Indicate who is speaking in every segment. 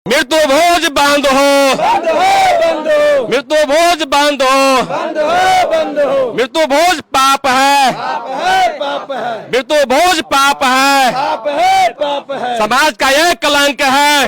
Speaker 1: मृत्यु भोज बांध हो, मृत्यु भोज बांध हो, मृत्यु भोज पाप है, मृत्यु भोज पाप है, समाज का यह कलंक है,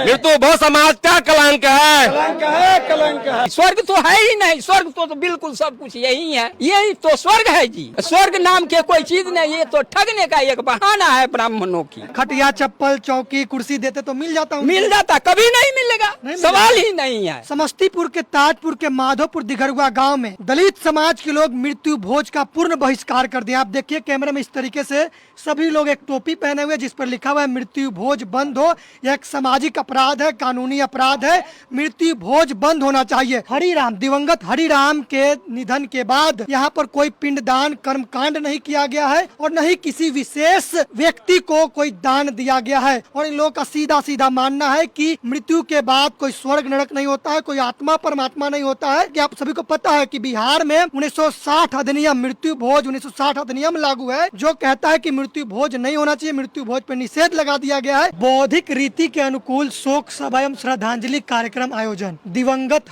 Speaker 1: मृत्यु भोज समाज का कलंक है।
Speaker 2: स्वर्ग तो है ही नहीं, स्वर्ग तो बिल्कुल सब कुछ यही है, यही तो स्वर्ग है जी। स्वर्ग नाम के कोई चीज नहीं, ये तो ठगने का एक बहाना है ब्राह्मणों की।
Speaker 3: खटिया चप्पल चौकी कुर्सी देते तो मिल जाता,
Speaker 2: कभी नहीं मिलेगा, सवाल ही नहीं है।
Speaker 3: समस्तीपुर के ताजपुर के माधोपुर दिघरुआ गांव में दलित समाज के लोग मृत्यु भोज का पूर्ण बहिष्कार कर दिया। आप देखिए कैमरे में इस तरीके से सभी लोग एक टोपी पहने हुए जिस पर लिखा हुआ है मृत्यु भोज बंद हो। यह एक सामाजिक अपराध है, कानूनी अपराध है, मृत्यु भोज बंद होना चाहिए। हरिराम, दिवंगत हरिराम के निधन के बाद यहाँ पर कोई पिंडदान कर्मकांड नहीं किया गया है और न ही किसी विशेष व्यक्ति को कोई दान दिया गया है। और इन लोगों का सीधा सीधा मानना है कि मृत्यु के बाद कोई स्वर्ग नरक नहीं होता है, कोई आत्मा परमात्मा नहीं होता है। कि आप सभी को पता है कि बिहार में 1960 अधिनियम मृत्यु भोज 1960 अधिनियम लागू है जो कहता है कि मृत्यु भोज नहीं होना चाहिए। मृत्यु भोज पर निषेध लगा दिया गया है। बौद्धिक रीति के अनुकूल शोक सभा एवं श्रद्धांजलि कार्यक्रम आयोजन। दिवंगत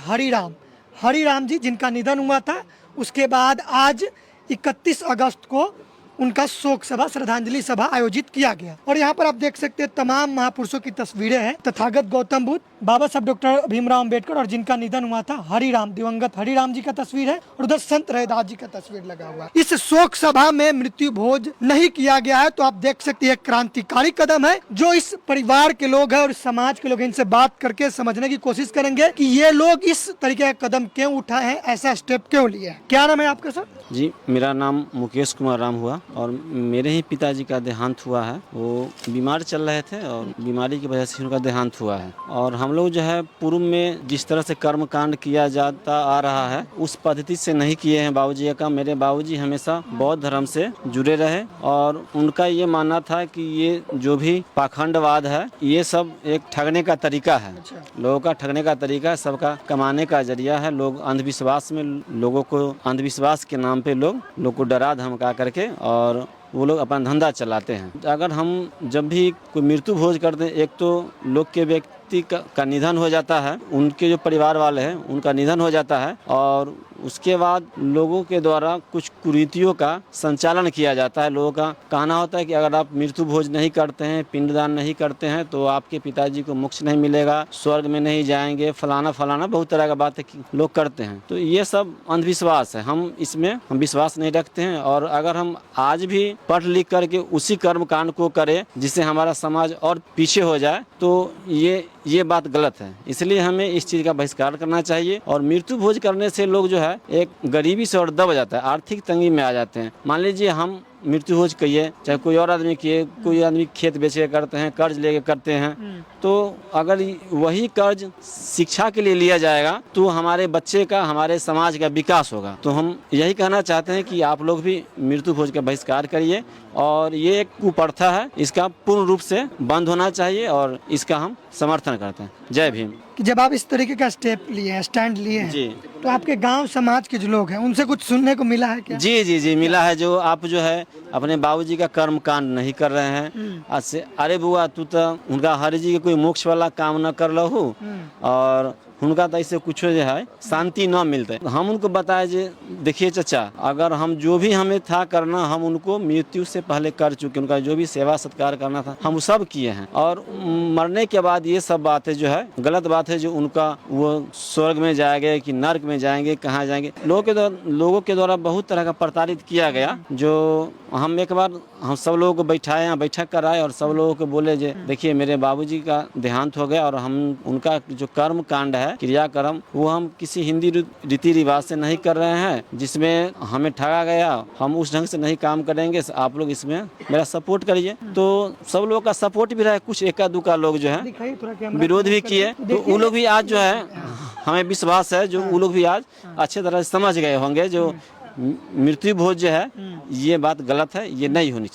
Speaker 3: हरिराम जी जिनका निधन हुआ था, उसके बाद आज 31 अगस्त को उनका शोक सभा श्रद्धांजलि सभा आयोजित किया गया। और यहाँ पर आप देख सकते हैं तमाम महापुरुषों की तस्वीरें हैं। तथागत गौतम बुद्ध, बाबा साहब डॉक्टर भीमराव अंबेडकर और जिनका निधन हुआ था हरिराम, दिवंगत हरिराम जी का तस्वीर है और उधर संत रैदास जी का तस्वीर लगा हुआ है। इस शोक सभा में मृत्यु भोज नहीं किया गया है, तो आप देख सकते हैं क्रांतिकारी कदम है जो इस परिवार के लोग हैं और समाज के लोग इनसे बात करके समझने की कोशिश करेंगे कि ये लोग इस तरीके का कदम क्यों उठाए हैं, ऐसा स्टेप क्यों लिया है। क्या नाम है आपका सर?
Speaker 4: जी, मेरा नाम मुकेश कुमार राम हुआ और मेरे ही पिताजी का देहांत हुआ है। वो बीमार चल रहे थे और बीमारी की वजह से उनका देहांत हुआ है। और हम लोग जो है पूर्व में जिस तरह से कर्म कांड किया जाता आ रहा है उस पद्धति से नहीं किए हैं बाबूजी का। मेरे बाबूजी हमेशा बौद्ध धर्म से जुड़े रहे और उनका ये मानना था कि ये जो भी पाखंडवाद है ये सब एक ठगने का तरीका है। लोगों का ठगने का तरीका है, सबका कमाने का जरिया है। लोग अंधविश्वास में लोगों को अंधविश्वास के नाम पे लोग को डरा धमका करके और वो लोग अपना धंधा चलाते हैं। अगर हम जब भी कोई मृत्यु भोज करते हैं, एक तो लोग के व्यक्ति का निधन हो जाता है, उनके जो परिवार वाले हैं उनका निधन हो जाता है और उसके बाद लोगों के द्वारा कुछ कुरीतियों का संचालन किया जाता है। लोगों का कहना होता है कि अगर आप मृत्यु भोज नहीं करते हैं, पिंडदान नहीं करते हैं तो आपके पिताजी को मोक्ष नहीं मिलेगा, स्वर्ग में नहीं जाएंगे, फलाना फलाना बहुत तरह का बातें लोग करते हैं। तो ये सब अंधविश्वास है, हम इसमें विश्वास नहीं रखते हैं। और अगर हम आज भी पढ़ लिख करके उसी कर्म कांड को करें जिससे हमारा समाज और पीछे हो जाए तो ये बात गलत है। इसलिए हमें इस चीज़ का बहिष्कार करना चाहिए। और मृत्यु भोज करने से लोग जो है एक गरीबी से और दब जाता है, आर्थिक तंगी में आ जाते हैं। मान लीजिए हम मृत्यु भोज किए, चाहे कोई और आदमी किए, कोई आदमी खेत बेच के करते हैं, कर्ज लेके करते हैं, तो अगर वही कर्ज शिक्षा के लिए लिया जाएगा तो हमारे बच्चे का, हमारे समाज का विकास होगा। तो हम यही कहना चाहते हैं कि आप लोग भी मृत्यु भोज का बहिष्कार करिए और ये एक कुप्रथा है, इसका पूर्ण रूप से बंद होना चाहिए और इसका हम समर्थन करते हैं। जय भीम।
Speaker 3: जब आप इस तरीके का स्टेप लिए हैं, स्टैंड लिए हैं
Speaker 4: जी,
Speaker 3: तो आपके गांव समाज के जो लोग हैं उनसे कुछ सुनने को मिला है क्या?
Speaker 4: जी मिला है। जो आप जो है अपने बाबूजी का कर्म कांड नहीं कर रहे हैं, आज से अरे बुआ तू तो उनका हरि जी के कोई मोक्ष वाला काम न कर लो और उनका तो ऐसे कुछ जो है शांति न मिलते। हम उनको बताए जे देखिए चाचा, अगर हम जो भी हमें था करना हम उनको मृत्यु से पहले कर चुके, उनका जो भी सेवा सत्कार करना था हम सब किए हैं। और मरने के बाद ये सब बातें जो है गलत बात है, जो उनका वो स्वर्ग में जाएंगे कि नर्क में जाएंगे, कहाँ जाएंगे, लोगों के द्वारा बहुत तरह का प्रताड़ित किया गया। जो हम एक बार हम सब लोगों को बैठाए, यहाँ बैठक कराए और सब लोगों को बोले जे देखिए मेरे बाबूजी का देहांत हो गया और हम उनका जो कर्म कांड है, क्रियाक्रम, वो हम किसी हिंदी रीति रिवाज से नहीं कर रहे हैं जिसमें हमें ठगा गया, हम उस ढंग से नहीं काम करेंगे, आप लोग इसमें मेरा सपोर्ट करिए। तो सब लोगों का सपोर्ट भी रहा है, कुछ एका दुका लोग जो है विरोध भी किए, तो वो लोग भी आज जो है हमें विश्वास है जो वो लोग भी आज अच्छे तरह से समझ गए होंगे जो मृत्यु भोज जो है ये बात गलत है, ये नहीं होनी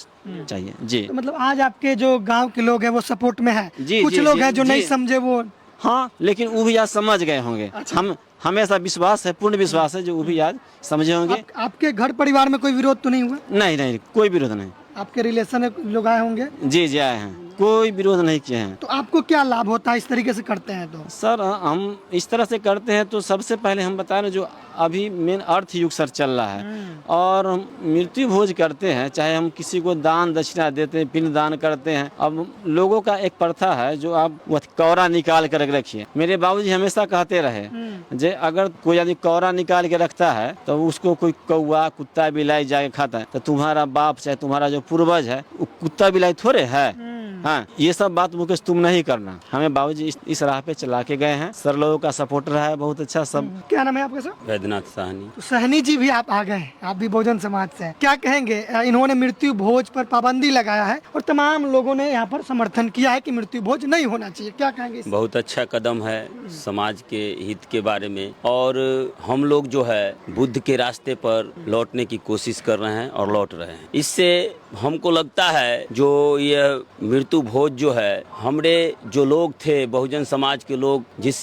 Speaker 4: चाहिए। जी,
Speaker 3: तो मतलब आज आपके जो गांव के लोग हैं वो सपोर्ट में है, कुछ लोग हैं जो नहीं समझे वो,
Speaker 4: हाँ, लेकिन वो भी आज समझ गए होंगे। हम हमेशा विश्वास है, पूर्ण विश्वास है जो वो भी आज समझे होंगे।
Speaker 3: आपके घर परिवार में कोई विरोध तो नहीं हुआ?
Speaker 4: नहीं, कोई विरोध नहीं।
Speaker 3: आपके रिलेशन लोग आए होंगे?
Speaker 4: जी आए हैं। कोई विरोध नहीं किए हैं।
Speaker 3: तो आपको क्या लाभ होता है इस तरीके से करते हैं तो?
Speaker 4: सर हम इस तरह से करते हैं तो सबसे पहले हम बता रहे हैं जो अभी मेन अर्थ युग सर चल रहा है और हम मृत्यु भोज करते हैं, चाहे हम किसी को दान दक्षिणा देते हैं, पिंड दान करते हैं। अब लोगों का एक प्रथा है जो आप कौरा निकाल कर रखिए। मेरे बाबूजी हमेशा कहते रहे जे अगर कोई आदमी कौरा निकाल के रखता है तो उसको कोई कौआ कुत्ता बिलाई जाके खाता है तो तुम्हारा बाप चाहे तुम्हारा जो पूर्वज है वो कुत्ता बिलाई थोड़े है। हाँ, ये सब बात मुकेश तुम नहीं करना। हमें बाबूजी इस राह पे चला के गए हैं। सर लोगों का सपोर्ट रहा है बहुत अच्छा। सब
Speaker 3: क्या नाम है आपका सर?
Speaker 5: वैद्यनाथ साहनी।
Speaker 3: तो सहनी जी भी आप आ गए, आप भी बहुजन समाज से हैं। क्या कहेंगे? इन्होंने मृत्यु भोज पर पाबंदी लगाया है और तमाम लोगों ने यहाँ पर समर्थन किया है कि मृत्यु भोज नहीं होना चाहिए, क्या कहेंगे?
Speaker 5: बहुत अच्छा कदम है समाज के हित के बारे में, और हम लोग जो है बुद्ध के रास्ते पर लौटने की कोशिश कर रहे हैं और लौट रहे हैं। इससे हमको लगता है जो ये मृत्यु भोज जो है, हमारे जो लोग थे बहुजन समाज के लोग जिस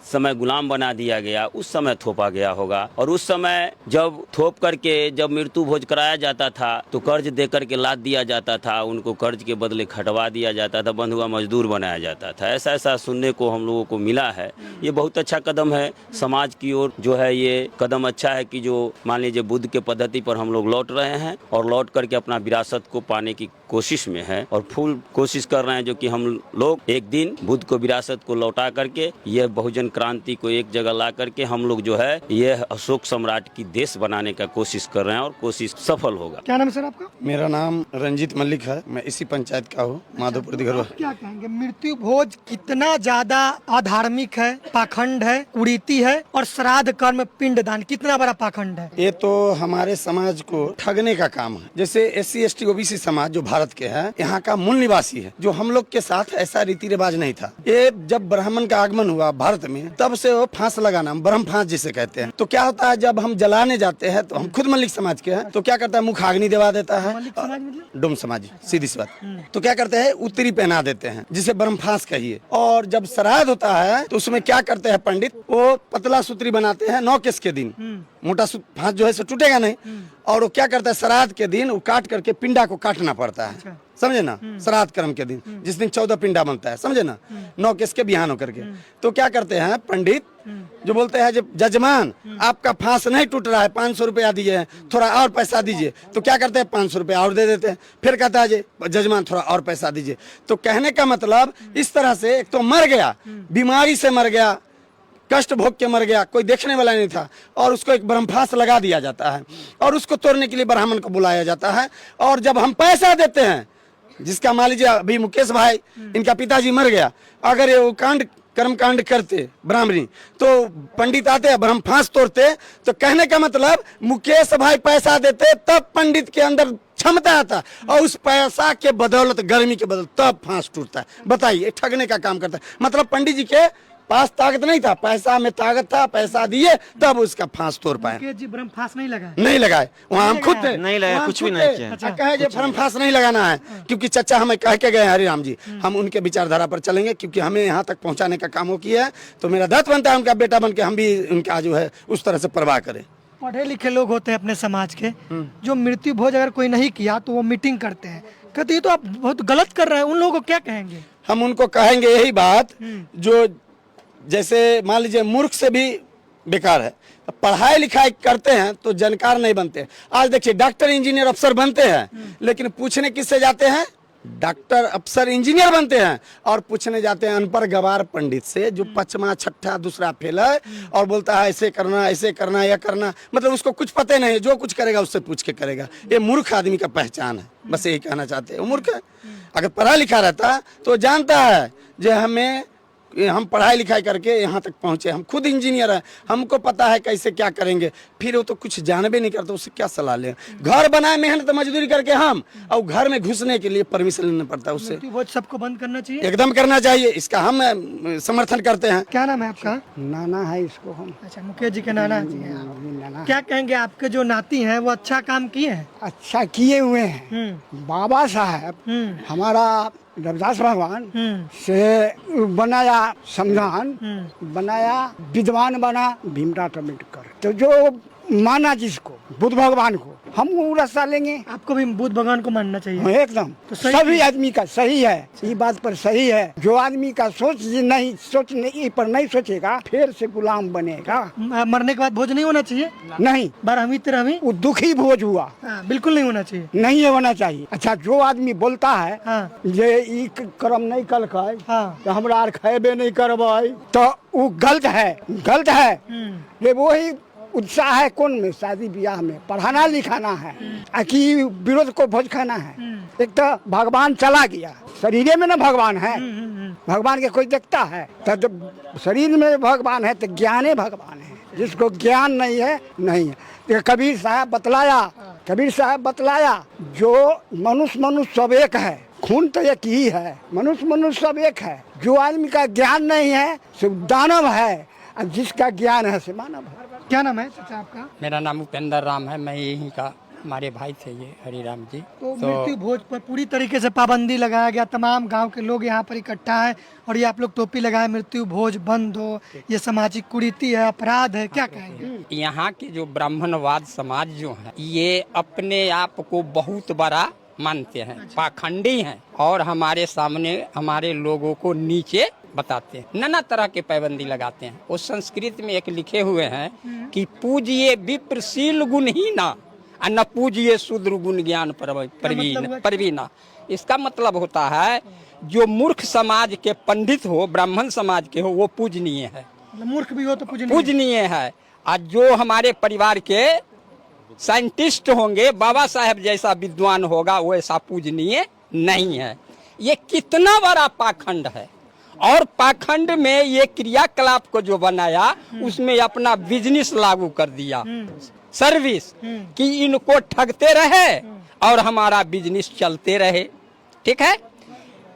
Speaker 5: समय गुलाम बना दिया गया उस समय थोपा गया होगा, और उस समय जब थोप करके जब मृत्यु भोज कराया जाता था तो कर्ज दे करके लाद दिया जाता था, उनको कर्ज के बदले खटवा दिया जाता था, बंधुआ मजदूर बनाया जाता था। ऐसा ऐसा सुनने को हम लोगों को मिला है। ये बहुत अच्छा कदम है समाज की ओर जो है। ये कदम अच्छा है कि जो मान लीजिए बुद्ध के पद्धति पर हम लोग लौट रहे हैं और लौट करके अपना विरासत को पाने की कोशिश में है और फुल कोशिश कर रहे हैं जो कि हम लोग एक दिन बुद्ध को विरासत को लौटा करके यह बहुजन क्रांति को एक जगह ला करके हम लोग जो है यह अशोक सम्राट की देश बनाने का कोशिश कर रहे हैं और कोशिश सफल होगा।
Speaker 3: क्या नाम है सर आपका?
Speaker 6: मेरा नाम रंजीत मल्लिक है, मैं इसी पंचायत का हूँ, माधोपुर दिघरवा।
Speaker 3: क्या कहेंगे? मृत्यु भोज कितना ज्यादा अधार्मिक है, पाखंड है, कुरीति है, और श्राद्ध कर्म पिंडदान कितना बड़ा पाखंड है?
Speaker 6: ये तो हमारे समाज को ठगने का काम है। जैसे SC ST OBC समाज जो भारत के हैं, यहाँ का मूल निवासी है, जो हम लोग के साथ ऐसा रीति रिवाज नहीं था। ये जब ब्राह्मण का आगमन हुआ भारत में तब से वो फांस लगाना, ब्रह्म फांस जिसे कहते हैं। तो क्या होता है जब हम जलाने जाते हैं तो हम खुद मल्लिक समाज के हैं, तो क्या करता है मुखाग्नि दिवा देता है। डोम समाज, सीधी सी बात। तो क्या करते हैं उत्तरी पहना देते हैं जिसे ब्रह्म फांस कहिए। और जब श्राद्ध होता है तो उसमें क्या करते हैं पंडित, वो पतला सूत्री बनाते हैं 9 केस के दिन, मोटा फांस जो है सो टूटेगा नहीं। और वो क्या करता है श्राद्ध के दिन वो काट करके पिंडा को काटना पड़ता है, समझे ना। श्राद्ध कर्म के दिन जिस दिन 14 पिंडा बनता है, समझे ना, 9 केस के बिहान होकर के। तो क्या करते हैं पंडित जो बोलते हैं जब जजमान आपका फांस नहीं टूट रहा है, 500 रुपया दिए, थोड़ा और पैसा दीजिए। तो क्या करते हैं 500 रुपया और दे देते हैं। फिर कहता है जजमान थोड़ा और पैसा दीजिए। तो कहने का मतलब इस तरह से एक तो मर गया, बीमारी से मर गया, कष्ट भोग के मर गया, कोई देखने वाला नहीं था, और उसको एक ब्रह्मफांस लगा दिया जाता है और उसको तोड़ने के लिए ब्राह्मण को बुलाया जाता है। और जब हम पैसा देते हैं, जिसका मान लीजिए अभी मुकेश भाई इनका पिताजी मर गया, अगर ये वो कर्म कांड करते ब्राह्मणी तो पंडित आते ब्रह्मफांस तोड़ते। तो कहने का मतलब मुकेश भाई पैसा देते तब पंडित के अंदर क्षमता आता और उस पैसा के बदौलत, गर्मी के बदौलत तब फांस टूटता है। बताइए, ठगने का काम करता है। मतलब पंडित जी के पास ताकत नहीं था, पैसा में ताकत था, पैसा दिए तब उसका फांस तोड़ पाए।
Speaker 3: जी ब्रह्मफांस नहीं लगाए,
Speaker 6: नहीं लगाए, वहाँ हम खुद थे,
Speaker 4: नहीं लगाया, कुछ भी नहीं किया।
Speaker 6: कहे जो ब्रह्मफांस नहीं लगाना है, क्योंकि चचा हमें कह के गए हरिराम जी, हम उनके विचारधारा पर चलेंगे, क्योंकि हमें यहाँ तक पहुँचाने का काम वो किया है। तो मेरा दत्त बनता है उनका बेटा बन के हम भी उनका जो है उस तरह से परवाह करें।
Speaker 3: पढ़े लिखे लोग होते हैं अपने समाज के, जो मृत्यु भोज अगर कोई नहीं किया तो वो मीटिंग करते हैं, कहते ये तो आप बहुत गलत कर रहे हैं, उन लोगों को क्या कहेंगे?
Speaker 6: हम उनको कहेंगे यही बात, जो जैसे मान लीजिए मूर्ख से भी बेकार है, पढ़ाई लिखाई करते हैं तो जानकार नहीं बनते। आज देखिए डॉक्टर इंजीनियर अफसर बनते हैं, लेकिन पूछने किससे जाते हैं? डॉक्टर अफसर इंजीनियर बनते हैं और पूछने जाते हैं अनपढ़ गवार पंडित से, जो 5वां 6ठा दूसरा फेल है और बोलता है ऐसे करना या करना, मतलब उसको कुछ पता नहीं है, जो कुछ करेगा उससे पूछ के करेगा। ये मूर्ख आदमी का पहचान है, बस यही कहना चाहते हैं, वो मूर्ख है। अगर पढ़ा लिखा रहता तो जानता है जो हम पढ़ाई लिखाई करके यहाँ तक पहुँचे, हम खुद इंजीनियर हैं, हमको पता है कैसे क्या करेंगे। फिर वो तो कुछ जानबे नहीं करते, उससे क्या सलाह लें? घर बनाए मेहनत मजदूरी करके हम, और घर में घुसने के लिए परमिशन लेना पड़ता है उससे।
Speaker 3: वो सबको बंद करना चाहिए,
Speaker 6: एकदम करना चाहिए, इसका हम समर्थन करते हैं।
Speaker 3: क्या नाम है आपका?
Speaker 7: नाना है इसको हम।
Speaker 3: अच्छा, मुकेश जी के नाना जी हैं आप। क्या कहेंगे, आपके जो नाती हैं वो अच्छा काम किए हैं?
Speaker 7: अच्छा किए हुए हैं। बाबा साहब हमारा रविदास भगवान से बनाया संविधान, बनाया विद्वान बना भीमराव अम्बेडकर। तो जो माना जिसको बुद्ध भगवान को, हम वो रास्ता लेंगे।
Speaker 3: आपको भी बुद्ध भगवान को मानना चाहिए।
Speaker 7: एकदम
Speaker 3: तो सही
Speaker 7: सभी आदमी का सही है, ये बात पर सही है। जो आदमी का सोचने पर नहीं सोचेगा फिर से गुलाम बनेगा।
Speaker 3: मरने के बाद भोज नहीं होना चाहिए।
Speaker 7: नहीं,
Speaker 3: बारहवीं तेरहवीं
Speaker 7: वो दुखी भोज हुआ,
Speaker 3: बिल्कुल नहीं होना चाहिए।
Speaker 7: नहीं होना चाहिए। अच्छा, जो आदमी बोलता है
Speaker 3: हाँ।
Speaker 7: ये ई कर्म नहीं कल खाए
Speaker 3: हाँ।
Speaker 7: तो हमरा आर खेबे नहीं करवाई, तो वो गलत है, गलत है। ये वही उत्साह है कौन में, शादी ब्याह में पढ़ाना लिखाना है कि विरोध को भोज खाना है। एक तो भगवान चला गया, शरीर में ना भगवान है, भगवान के कोई देखता है तो जब शरीर में भगवान है तो ज्ञान भगवान है। जिसको ज्ञान नहीं है नहीं है। तो कबीर साहब बतलाया जो मनुष्य सब एक है, खून तो एक ही है, मनुष्य सब एक है। जो आदमी का ज्ञान नहीं है सो दानव है, और जिसका ज्ञान है से मानव है।
Speaker 3: क्या नाम है चाचा आपका?
Speaker 2: मेरा नाम उपेंद्र राम है, मैं यहीं का, हमारे भाई थे ये हरिराम जी।
Speaker 3: तो मृत्यु भोज पर पूरी तरीके से पाबंदी लगाया गया, तमाम गांव के लोग यहाँ पर इकट्ठा है और ये आप लोग टोपी लगाए, मृत्यु भोज बंद हो, ये सामाजिक कुरीति है, अपराध है, क्या कहेंगे?
Speaker 2: यहाँ के जो ब्राह्मणवाद समाज जो है ये अपने आप को बहुत बड़ा मानते हैं, पाखंडी हैं और हमारे सामने हमारे लोगों को नीचे बताते हैं, नाना तरह के पाबंदी लगाते हैं। वो संस्कृत में एक लिखे हुए हैं कि पूजिए विप्रशील गुणहीना न पूजिए शूद्र गुण ज्ञान परवीना। इसका मतलब होता है जो मूर्ख समाज के पंडित हो, ब्राह्मण समाज के हो, वो पूजनीय है,
Speaker 3: मूर्ख भी हो तो
Speaker 2: पूजनीय है। और जो हमारे परिवार के साइंटिस्ट होंगे, बाबा साहेब जैसा विद्वान होगा, वो ऐसा पूजनीय नहीं है। ये कितना बड़ा पाखंड है। और पाखंड में ये क्रियाकलाप को जो बनाया उसमें अपना बिजनेस लागू कर दिया, सर्विस, कि इनको ठगते रहे और हमारा बिजनेस चलते रहे। ठीक है,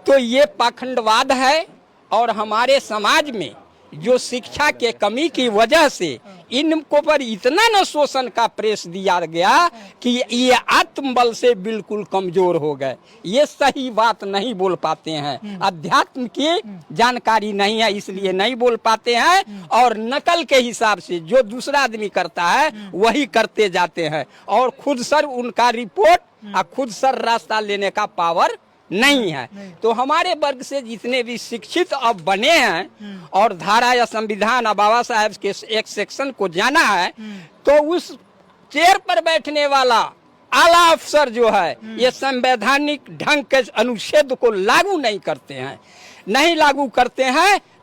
Speaker 2: तो ये पाखंडवाद है। और हमारे समाज में जो शिक्षा के कमी की वजह से इनको पर इतना न शोषण का प्रेस दिया गया कि ये आत्मबल से बिल्कुल कमजोर हो गए। ये सही बात नहीं बोल पाते हैं, अध्यात्म की जानकारी नहीं है इसलिए नहीं बोल पाते हैं, और नकल के हिसाब से जो दूसरा आदमी करता है वही करते जाते हैं, और खुद सर उनका रिपोर्ट और खुद सर रास्ता लेने का पावर नहीं है। तो हमारे वर्ग से जितने भी शिक्षित अब बने हैं और धारा या संविधान और बाबा साहेब के एक सेक्शन को जाना है, तो उस चेयर पर बैठने वाला आला अफसर जो है ये संवैधानिक ढंग के अनुच्छेद को लागू नहीं करते हैं,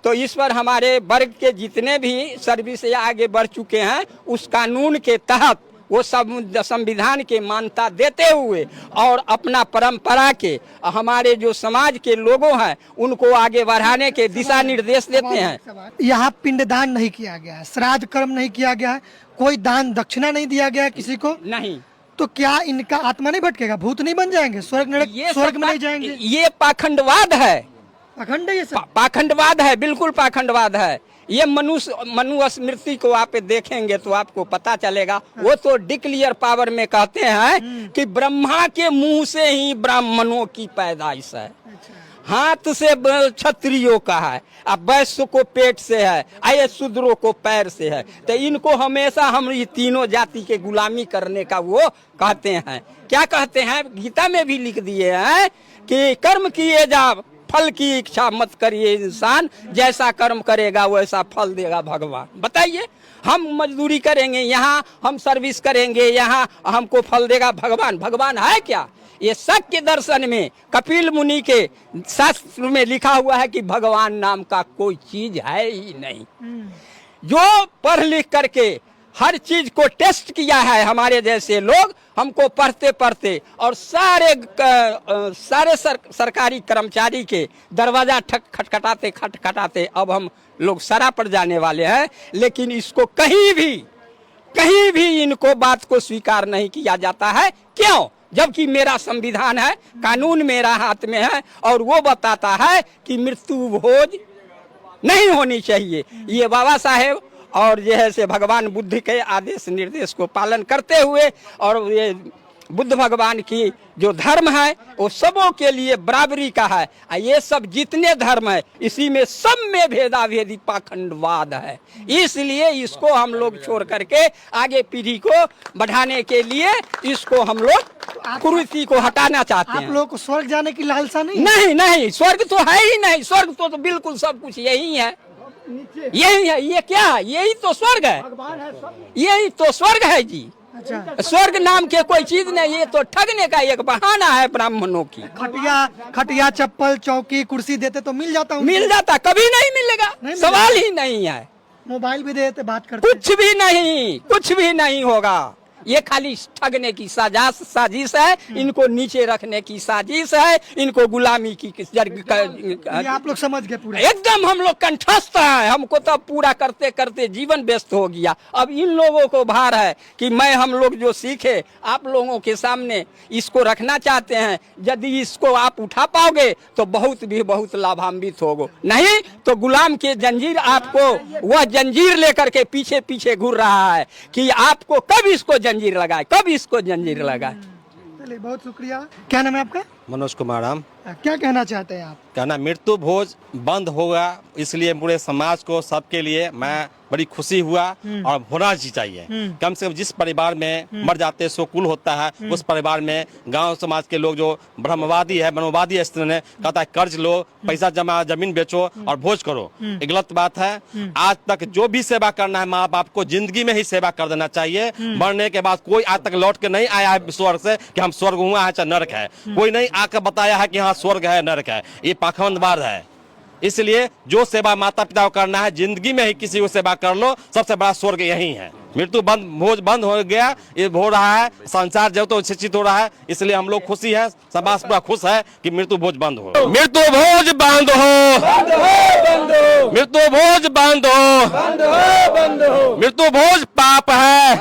Speaker 2: तो इस पर हमारे वर्ग के जितने भी सर्विस या आगे बढ़ चुके हैं उस कानून के तहत वो सब संविधान के मान्यता देते हुए और अपना परंपरा के हमारे जो समाज के लोगों हैं उनको आगे बढ़ाने के दिशा निर्देश देते हैं।
Speaker 3: यहाँ पिंडदान नहीं किया गया है, श्राद्ध कर्म नहीं किया गया है, कोई दान दक्षिणा नहीं दिया गया है किसी को
Speaker 2: नहीं।
Speaker 3: तो क्या इनका आत्मा नहीं भटकेगा, भूत नहीं बन जाएंगे, स्वर्ग में नहीं जाएंगे?
Speaker 2: ये पाखंडवाद है,
Speaker 3: पाखंड है, ये सब
Speaker 2: पाखंडवाद है, बिल्कुल पाखंडवाद है। ये मनु स्मृति को आप देखेंगे तो आपको पता चलेगा। वो तो डिक्लियर पावर में कहते हैं कि ब्रह्मा के मुंह से ही ब्राह्मणों की पैदाइश है, हाथ से क्षत्रियों का है, अब वैश्य को पेट से है, आये शूद्रों को पैर से है। तो इनको हमेशा हम ये तीनों जाति के गुलामी करने का वो कहते हैं। क्या कहते हैं, गीता में भी लिख दिए हैं कि कर्म किए जा, फल की इच्छा मत करिए, इंसान जैसा कर्म करेगा वैसा फल देगा भगवान। बताइए, हम मजदूरी करेंगे यहाँ, हम सर्विस करेंगे यहाँ, हमको फल देगा भगवान। भगवान है क्या? ये शक्य दर्शन में कपिल मुनि के शास्त्र में लिखा हुआ है कि भगवान नाम का कोई चीज है ही नहीं। जो पढ़ लिख करके हर चीज को टेस्ट किया है हमारे जैसे लोग, हमको पढ़ते पढ़ते और सारे सरकारी कर्मचारी के दरवाजा खटखटाते अब हम लोग सरा पर जाने वाले हैं। लेकिन इसको कहीं भी इनको बात को स्वीकार नहीं किया जाता है। क्यों? जबकि मेरा संविधान है, कानून मेरा हाथ में है और वो बताता है कि मृत्यु भोज नहीं होनी चाहिए। ये बाबा साहेब और जो है से भगवान बुद्ध के आदेश निर्देश को पालन करते हुए और ये बुद्ध भगवान की जो धर्म है वो सबों के लिए बराबरी का है। और ये सब जितने धर्म है इसी में सब में भेदाभेदी पाखंडवाद है। इसलिए इसको हम लोग छोड़ करके आगे पीढ़ी को बढ़ाने के लिए इसको हम लोग कुरीति को हटाना चाहते
Speaker 3: आप
Speaker 2: हैं।
Speaker 3: लोग को स्वर्ग जाने की लालसा नहीं है?
Speaker 2: नहीं नहीं, स्वर्ग तो है ही नहीं। स्वर्ग तो बिल्कुल सब कुछ यही है, यही है। ये क्या है? यही तो स्वर्ग है, यही तो स्वर्ग है जी।
Speaker 3: अच्छा,
Speaker 2: स्वर्ग नाम के कोई चीज नहीं, ये तो ठगने का एक बहाना है ब्राह्मणों की।
Speaker 3: खटिया चप्पल चौकी कुर्सी देते तो मिल जाता।
Speaker 2: मिल जाता, कभी नहीं मिलेगा,
Speaker 3: नहीं मिलेगा।
Speaker 2: सवाल ही नहीं है।
Speaker 3: मोबाइल भी देते, बात करते।
Speaker 2: कुछ भी नहीं, कुछ भी नहीं होगा। ये खाली ठगने की साजिश है, इनको नीचे रखने की साजिश है, इनको गुलामी की
Speaker 3: ये आप लोग समझ गए पूरा?
Speaker 2: एकदम हम लोग कंठस्थ है। हमको तो पूरा करते करते जीवन व्यस्त हो गया। अब इन लोगों को भार है कि मैं हम लोग जो सीखे आप लोगों के सामने इसको रखना चाहते हैं। यदि इसको आप उठा पाओगे तो बहुत लाभान्वित होगो, नहीं तो गुलाम के जंजीर आपको वह जंजीर लेकर के पीछे पीछे घूर रहा है कि आपको कब इसको जंजीर लगाए, कब इसको जंजीर लगाए।
Speaker 3: चलिए, बहुत शुक्रिया। क्या नाम है आपका?
Speaker 8: मनोज कुमार राम।
Speaker 3: क्या कहना चाहते हैं आप?
Speaker 8: कहना मृत्यु भोज बंद होगा, इसलिए पूरे समाज को सबके लिए मैं बड़ी खुशी हुआ और होना चाहिए। कम से कम जिस परिवार में मर जाते सो कुल होता है, उस परिवार में गांव समाज के लोग जो ब्रह्मवादी है, मनोवादी स्थिति ने कहता है कर्ज लो, पैसा जमा, जमीन बेचो और भोज करो, ये गलत बात है। आज तक जो भी सेवा करना है माँ बाप को जिंदगी में ही सेवा कर देना चाहिए। मरने के बाद कोई आज तक लौट के नहीं आया है स्वर्ग से कि हम स्वर्ग हुआ है चाहे नरक है, कोई नहीं आकर बताया है कि हाँ स्वर्ग है नरक है। ये पाखंडवाद है। इसलिए जो सेवा माता पिता को करना है जिंदगी में ही किसी को सेवा कर लो, सबसे बड़ा स्वर्ग यही है। मृत्यु भोज बंद हो गया, ये हो रहा है, संसार जो तो शिक्षित हो रहा है, इसलिए हम लोग खुशी है, समाज पूरा खुश है कि मृत्यु भोज बंद हो।
Speaker 1: मृत्यु भोज बंद हो, मृत्यु भोज बंद हो, मृत्यु भोज पाप है,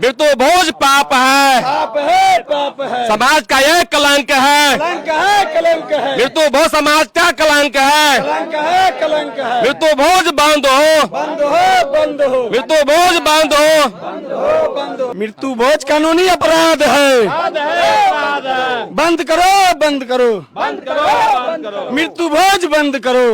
Speaker 1: मृत्यु भोज पाप है, समाज का यह कलंक है, मृत्यु भोज समाज का कलंक है, मृत्यु भोज बंद हो, मृत्यु भोज बंद हो।
Speaker 6: मृत्यु भोज कानूनी अपराध है, बंद करो, बंद करो, मृत्यु भोज बंद करो।